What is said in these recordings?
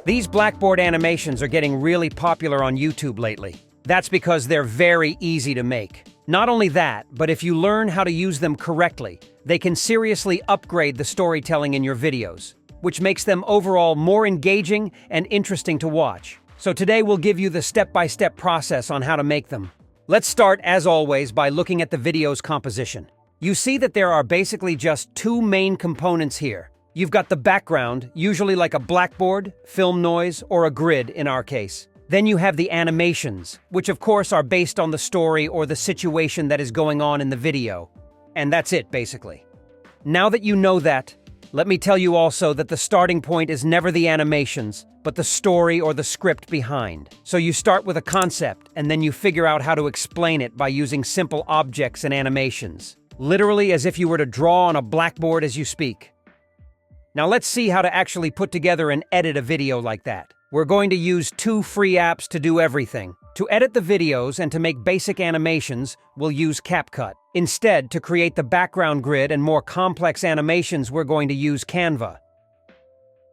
These blackboard animations are getting really popular on YouTube lately. That's because they're very easy to make. Not only that, but if you learn how to use them correctly, they can seriously upgrade the storytelling in your videos, which makes them overall more engaging and interesting to watch. So today we'll give you the step-by-step process on how to make them. Let's start, as always, by looking at the video's composition. You see that there are basically just two main components here. You've got the background, usually like a blackboard, film noise, or a grid in our case. Then you have the animations, which of course are based on the story or the situation that is going on in the video. And that's it, basically. Now that you know that, let me tell you also that the starting point is never the animations, but the story or the script behind. So you start with a concept, and then you figure out how to explain it by using simple objects and animations. Literally as if you were to draw on a blackboard as you speak. Now let's see how to actually put together and edit a video like that. We're going to use two free apps to do everything. To edit the videos and to make basic animations, we'll use CapCut. Instead, to create the background grid and more complex animations, we're going to use Canva.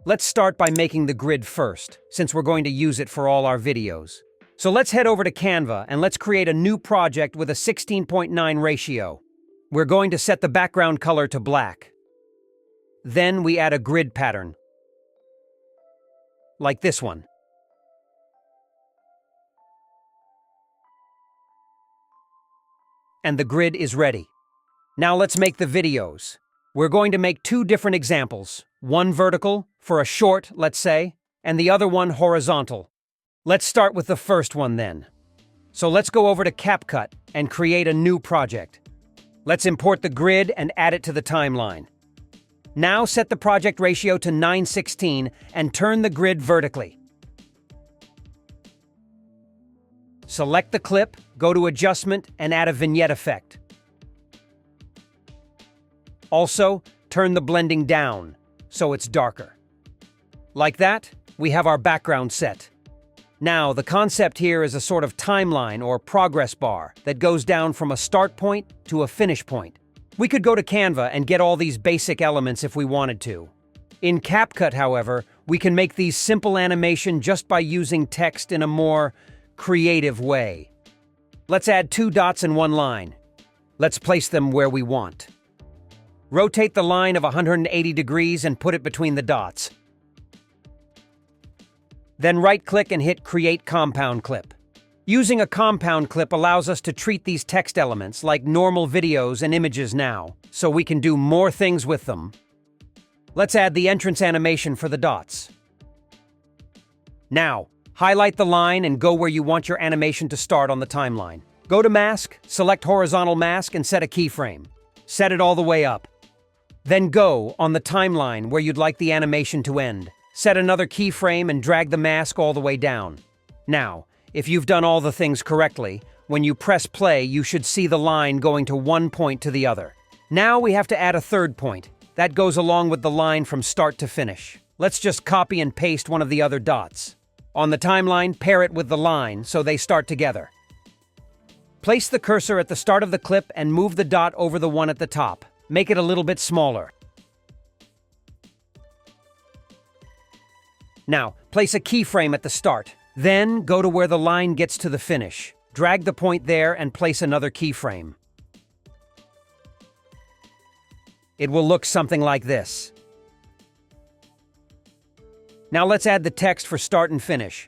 Let's start by making the grid first, since we're going to use it for all our videos. So let's head over to Canva and let's create a new project with a 16:9 ratio. We're going to set the background color to black. Then we add a grid pattern, like this one. And the grid is ready. Now let's make the videos. We're going to make two different examples, one vertical, for a short, let's say, and the other one horizontal. Let's start with the first one then. So let's go over to CapCut and create a new project. Let's import the grid and add it to the timeline. Now set the project ratio to 9:16 and turn the grid vertically. Select the clip, go to Adjustment, and add a vignette effect. Also, turn the blending down, so it's darker. Like that, we have our background set. Now, the concept here is a sort of timeline or progress bar that goes down from a start point to a finish point. We could go to Canva and get all these basic elements if we wanted to. In CapCut, however, we can make these simple animation just by using text in a more creative way. Let's add two dots and one line. Let's place them where we want. Rotate the line of 180 degrees and put it between the dots. Then right-click and hit Create Compound Clip. Using a compound clip allows us to treat these text elements like normal videos and images now, so we can do more things with them. Let's add the entrance animation for the dots. Now, highlight the line and go where you want your animation to start on the timeline. Go to Mask, select Horizontal Mask, and set a keyframe. Set it all the way up. Then go on the timeline where you'd like the animation to end. Set another keyframe and drag the mask all the way down. Now, if you've done all the things correctly, when you press play, you should see the line going to one point to the other. Now we have to add a third point. That goes along with the line from start to finish. Let's just copy and paste one of the other dots. On the timeline, pair it with the line so they start together. Place the cursor at the start of the clip and move the dot over the one at the top. Make it a little bit smaller. Now, place a keyframe at the start. Then, go to where the line gets to the finish. Drag the point there and place another keyframe. It will look something like this. Now let's add the text for start and finish.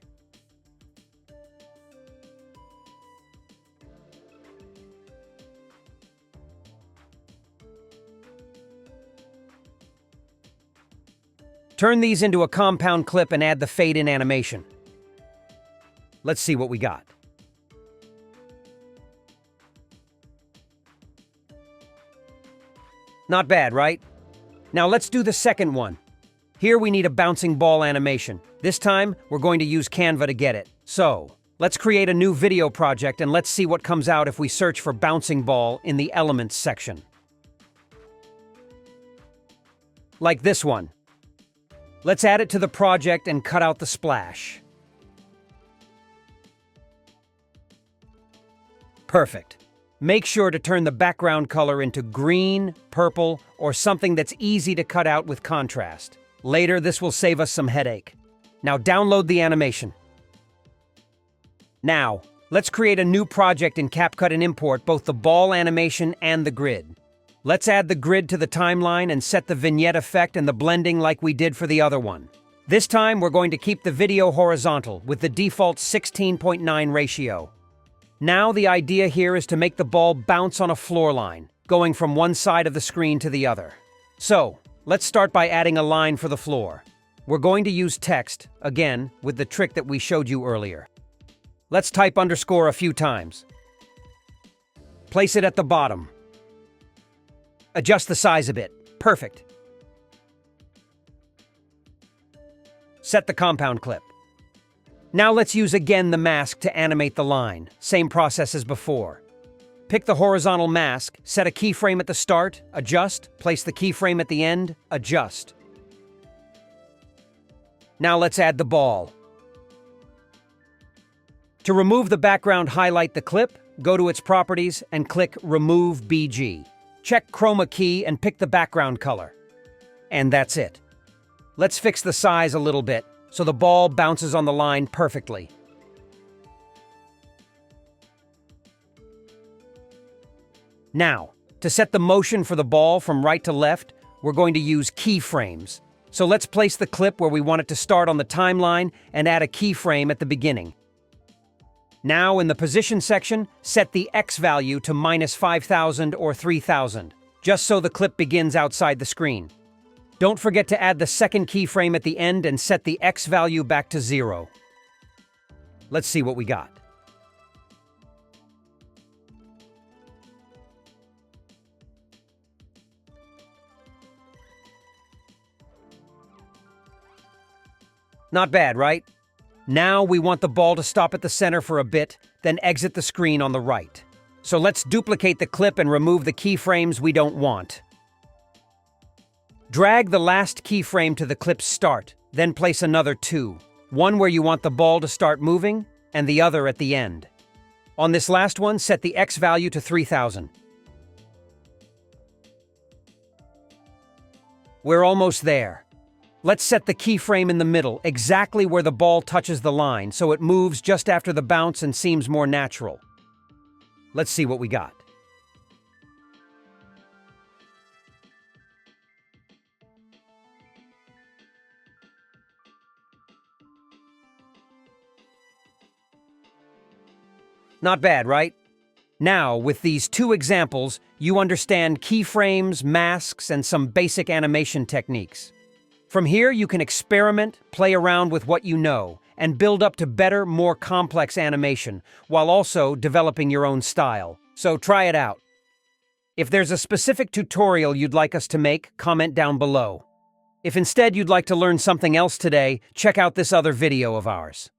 Turn these into a compound clip and add the fade-in animation. Let's see what we got. Not bad, right? Now let's do the second one. Here we need a bouncing ball animation. This time, we're going to use Canva to get it. So, let's create a new video project and let's see what comes out if we search for bouncing ball in the Elements section. Like this one. Let's add it to the project and cut out the splash. Perfect. Make sure to turn the background color into green, purple, or something that's easy to cut out with contrast. Later, this will save us some headache. Now download the animation. Now, let's create a new project in CapCut and import both the ball animation and the grid. Let's add the grid to the timeline and set the vignette effect and the blending like we did for the other one. This time, we're going to keep the video horizontal with the default 16:9 ratio. Now the idea here is to make the ball bounce on a floor line, going from one side of the screen to the other. So, let's start by adding a line for the floor. We're going to use text, again, with the trick that we showed you earlier. Let's type underscore a few times. Place it at the bottom. Adjust the size a bit. Perfect. Set the compound clip. Now let's use again the mask to animate the line. Same process as before. Pick the horizontal mask, set a keyframe at the start, adjust, place the keyframe at the end, adjust. Now let's add the ball. To remove the background, highlight the clip, go to its properties, and click Remove BG. Check Chroma key and pick the background color. And that's it. Let's fix the size a little bit, so the ball bounces on the line perfectly. Now, to set the motion for the ball from right to left, we're going to use keyframes. So let's place the clip where we want it to start on the timeline and add a keyframe at the beginning. Now, in the position section, set the X value to -5,000 or 3,000, just so the clip begins outside the screen. Don't forget to add the second keyframe at the end and set the X value back to 0. Let's see what we got. Not bad, right? Now we want the ball to stop at the center for a bit, then exit the screen on the right. So let's duplicate the clip and remove the keyframes we don't want. Drag the last keyframe to the clip's start, then place another two. One where you want the ball to start moving, and the other at the end. On this last one, set the X value to 3,000. We're almost there. Let's set the keyframe in the middle, exactly where the ball touches the line, so it moves just after the bounce and seems more natural. Let's see what we got. Not bad, right? Now, with these two examples, you understand keyframes, masks, and some basic animation techniques. From here, you can experiment, play around with what you know, and build up to better, more complex animation, while also developing your own style. So try it out. If there's a specific tutorial you'd like us to make, comment down below. If instead you'd like to learn something else today, check out this other video of ours.